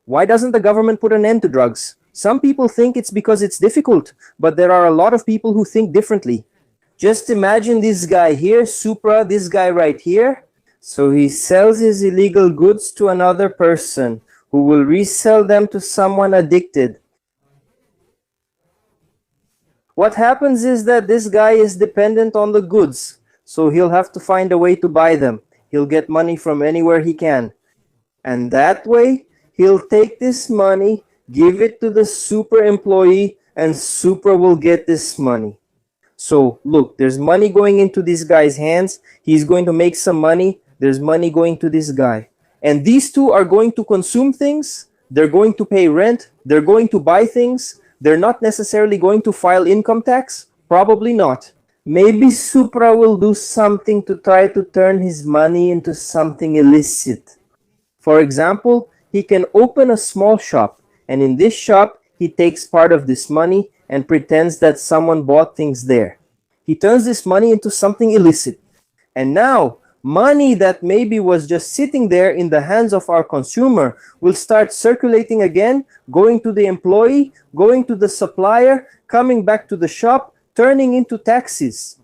Why doesn't the government put an end to drugs? Some people think it's because it's difficult, but there are a lot of people who think differently. Just imagine this guy here, Supra, this guy right here. So he sells his illegal goods to another person who will resell them to someone addicted. What happens is that this guy is dependent on the goods, so he'll have to find a way to buy them. He'll get money from anywhere he can. And that way, he'll take this money, give it to the Supra employee, and Supra will get this money. So look, there's money going into this guy's hands. He's going to make some money. There's money going to this guy. And these two are going to consume things. They're going to pay rent. They're going to buy things. They're not necessarily going to file income tax. Probably not. Maybe Supra will do something to try to turn his money into something illicit. For example, he can open a small shop, and in this shop, he takes part of this money and pretends that someone bought things there. He turns this money into something illicit. And now, money that maybe was just sitting there in the hands of our consumer will start circulating again, going to the employee, going to the supplier, coming back to the shop, turning into taxes.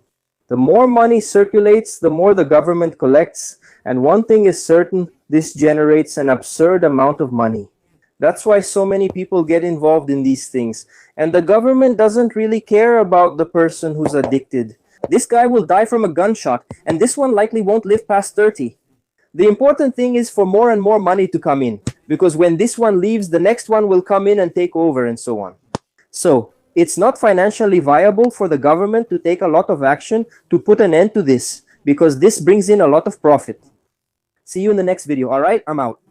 The more money circulates, the more the government collects. And one thing is certain, this generates an absurd amount of money. That's why so many people get involved in these things. And the government doesn't really care about the person who's addicted. This guy will die from a gunshot, and this one likely won't live past 30. The important thing is for more and more money to come in, because when this one leaves, the next one will come in and take over and so on. So, it's not financially viable for the government to take a lot of action to put an end to this, because this brings in a lot of profit. See you in the next video, alright? I'm out.